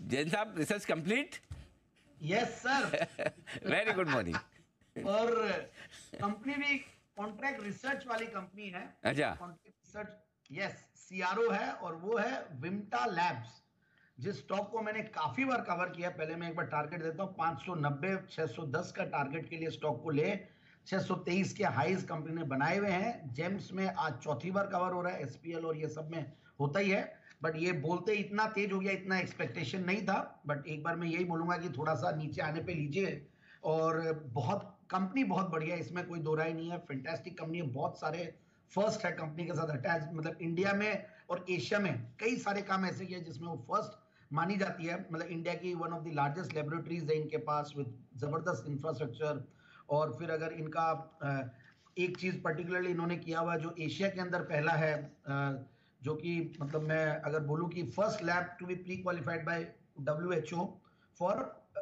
जैन साहब, research complete? Yes sir. Very good morning. और company भी कॉन्ट्रैक्ट रिसर्च वाली कंपनी है। अच्छा। कॉन्ट्रैक्ट रिसर्च, यस, सीआरओ है, और वो है विम्टा लैब्स, जिस स्टॉक को मैंने काफी बार कवर किया। पहले मैं एक बार टारगेट देता हूं, 590 610 का टारगेट के लिए स्टॉक को ले, 623 के हाईज कंपनी ने बनाए हुए हैं। जेम्स में आज चौथी बार कवर हो रहा है, एसपीएल और ये सब में होता ही है, बट ये बोलते इतना तेज हो गया, इतना एक्सपेक्टेशन नहीं था। बट एक बार मैं यही बोलूंगा कि थोड़ा सा नीचे आने पे लीजिए। और बहुत कंपनी बहुत बढ़िया है, इसमें कोई दो राय नहीं है, फैंटास्टिक कंपनी है। बहुत सारे फर्स्ट है कंपनी के साथ अटैच, मतलब इंडिया में और एशिया में कई सारे काम ऐसे किए जिसमें वो फर्स्ट मानी जाती है। मतलब इंडिया की one of the largest laboratories है इनके पास, विद जबरदस्त इंफ्रास्ट्रक्चर। और फिर अगर इनका एक चीज पर्टिकुलरली इन्होंने किया हुआ जो एशिया के अंदर पहला है, जो कि मतलब मैं अगर बोलूं कि first lab to be pre qualified by WHO for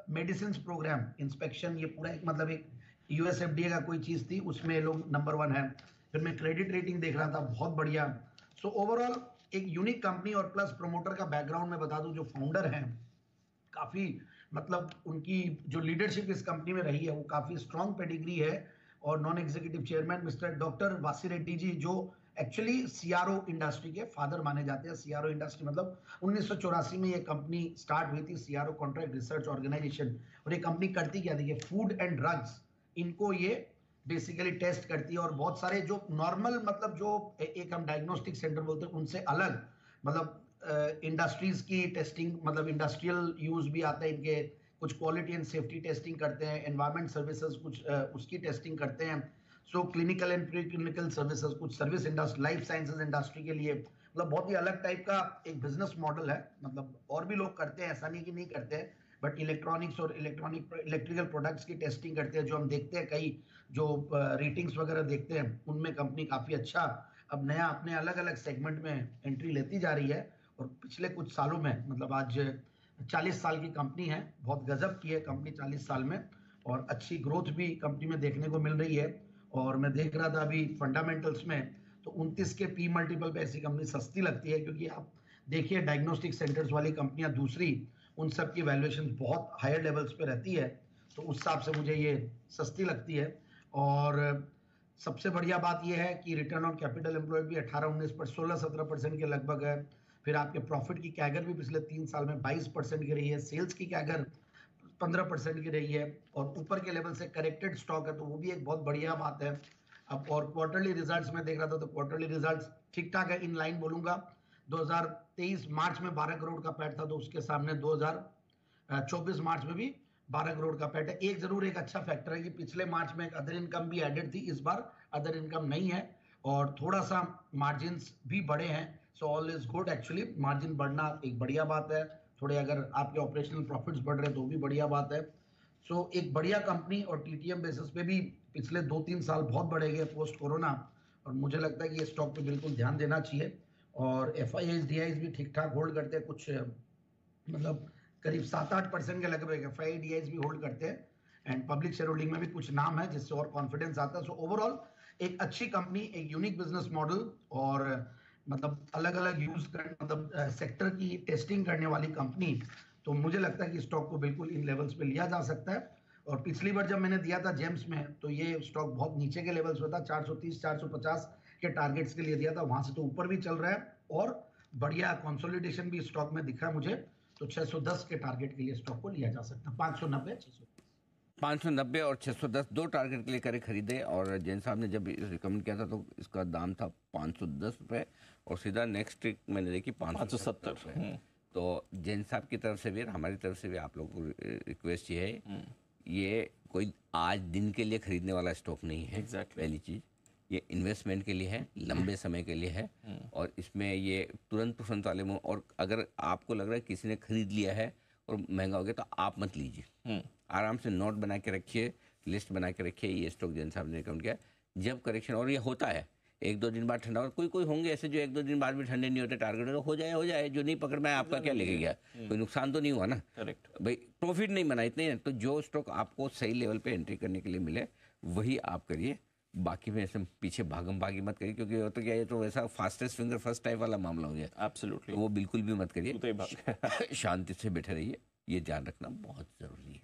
medicine programme inspection. ये पूरा एक मतलब एक USFDA का कोई चीज थी, उसमें लोग नंबर 1 है। फिर मैं क्रेडिट रेटिंग देख रहा था, बहुत बढ़िया। सो ओवरऑल एक यूनिक कंपनी, और प्लस प्रमोटर का बैकग्राउंड मैं बता दूं, जो फाउंडर हैं काफी, मतलब उनकी जो लीडरशिप इस कंपनी में रही है वो काफी स्ट्रॉन्ग पेडिग्री है। और non executive chairman mister doctor वासी रेड्डी जी, जो एक्चुअली सीआरओ इंडस्ट्री के फादर माने जाते हैं। सीआरओ इंडस्ट्री मतलब 1984 में ये कंपनी स्टार्ट हुई थी, सीआरओ कॉन्ट्रैक्ट रिसर्च ऑर्गेनाइजेशन। और ये कंपनी करती क्या, देखिए, फूड एंड ड्रग्स, इनको ये बेसिकली टेस्ट करती है। और बहुत सारे जो नॉर्मल, मतलब जो एक हम डायग्नोस्टिक सेंटर बोलते हैं उनसे अलग, मतलब इंडस्ट्रीज की टेस्टिंग, मतलब इंडस्ट्रियल यूज भी आता है इनके। कुछ क्वालिटी एंड सेफ्टी टेस्टिंग करते हैं, एनवायरमेंट सर्विसेज कुछ उसकी टेस्टिंग करते हैं। So clinical and pre clinical services, कुछ service industry, life sciences industry के लिए, मतलब बहुत ही अलग टाइप का एक बिजनेस मॉडल है। मतलब और भी लोग करते हैं, ऐसा नहीं कि नहीं करते हैं, बट इलेक्ट्रॉनिक्स और इलेक्ट्रिकल प्रोडक्ट्स की टेस्टिंग करते हैं, जो हम देखते हैं कई जो रेटिंग्स वगैरह देखते हैं उनमें कंपनी काफी अच्छा अब नया अपने अलग अलग सेगमेंट में एंट्री लेती जा रही है। और पिछले कुछ सालों में, मतलब आज 40 साल की कंपनी है, बहुत गजब की है कंपनी 40 साल में, और अच्छी ग्रोथ भी कंपनी में देखने को मिल रही है। और मैं देख रहा था अभी फंडामेंटल्स में, तो 29 के पी मल्टीपल पे ऐसी कंपनी सस्ती लगती है, क्योंकि आप देखिए डायग्नोस्टिक सेंटर्स वाली कंपनियां दूसरी, उन सब की वैल्यूएशन बहुत हायर लेवल्स पे रहती है, तो उस हिसाब से मुझे ये सस्ती लगती है। और सबसे बढ़िया बात यह है कि रिटर्न ऑन कैपिटल एम्प्लॉयड भी 18-19 पर 16-17% के लगभग है। फिर आपके प्रॉफिट की कैगर भी पिछले 3 साल में 22% की रही है, सेल्स की कैगर 15% की रही है, और ऊपर के लेवल से करेक्टेड स्टॉक है, तो वो भी एक बहुत बढ़िया बात है। अब और क्वार्टरली रिजल्ट्स में देख रहा था, तो क्वार्टरली रिजल्ट्स ठीक ठाक है, इन लाइन बोलूंगा। 2023 मार्च में 12 करोड़ का पैट था, तो उसके सामने 2024 मार्च में भी 12 करोड़ का पैट है। एक जरूर एक अच्छा फैक्टर है कि पिछले मार्च में एक अदर इनकम भी एडेड थी, इस बार अदर इनकम नहीं है, और थोड़ा सा मार्जिन भी बढ़े हैं। So all is good, actually margin बढ़ना एक बढ़िया बात है। थोड़े अगर आपके ऑपरेशनल प्रॉफिट्स बढ़ रहे हैं तो भी बढ़िया बात है। सो एक बढ़िया कंपनी, और टीटीएम बेसिस पे भी पिछले 2-3 साल बहुत बढ़ेंगे पोस्ट कोरोना, और मुझे लगता है कि ये स्टॉक पे बिल्कुल ध्यान देना चाहिए। और FIIs DIs भी ठीक ठाक होल्ड करते हैं, कुछ मतलब करीब 7-8% के लगभग FII DIs भी होल्ड करते हैं। एंड पब्लिक शेयर होल्डिंग में भी कुछ नाम है जिससे और कॉन्फिडेंस आता है। सो ओवरऑल एक अच्छी कंपनी, एक यूनिक बिजनेस मॉडल, और मतलब अलग अलग यूज कर, मतलब सेक्टर की टेस्टिंग करने वाली कंपनी। तो मुझे लगता है कि स्टॉक को बिल्कुल इन लेवल्स पे लिया जा सकता है। और पिछली बार जब मैंने दिया था जेम्स में, तो ये स्टॉक बहुत नीचे के लेवल्स पे था, 430-450 के टारगेट्स के लिए दिया था, वहां से तो ऊपर भी चल रहा है, और बढ़िया कंसोलिडेशन भी स्टॉक में दिखा मुझे। तो 610 के टारगेट के लिए स्टॉक को लिया जा सकता है, 590 और 610 दो टारगेट के लिए करे खरीदे। और जैन साहब ने जब रिकमेंड किया था तो इसका दाम था 510 रुपये, और सीधा नेक्स्ट ट्रिक मैंने देखी 570 रुपये। तो जैन साहब की तरफ से भी, हमारी तरफ से भी आप लोगों को रिक्वेस्ट ये है, ये कोई आज दिन के लिए खरीदने वाला स्टॉक नहीं है। पहली चीज़, ये इन्वेस्टमेंट के लिए है, लंबे समय के लिए है, और इसमें ये तुरंत पसंद वाले में, और अगर आपको लग रहा है किसी ने खरीद लिया है और महंगा हो गया तो आप मत लीजिए, आराम से नोट बना के रखिए, लिस्ट बना के रखिए। ये स्टॉक जैन साहब ने रिकमेंड किया, जब करेक्शन, और ये होता है 1-2 दिन बाद ठंडा, और कोई होंगे ऐसे जो 1-2 दिन बाद भी ठंडे नहीं होते, टारगेट हो जाए, जो नहीं पकड़ में आपका क्या लेके गया, कोई नुकसान तो नहीं हुआ ना, करेक्ट भाई, प्रॉफिट नहीं बना इतने। तो जो स्टॉक आपको सही लेवल पे एंट्री करने के लिए मिले वही आप करिए। बाकी में ऐसे पीछे भागम भागी मत करिए, क्योंकि वो तो क्या, ये तो वैसा फास्टेस्ट फिंगर फर्स्ट टाइप वाला मामला हो गया। एब्सोल्युटली, तो वो बिल्कुल भी मत करिए, तो ही भाग शांति से बैठे रहिए, ये ध्यान रखना बहुत जरूरी है।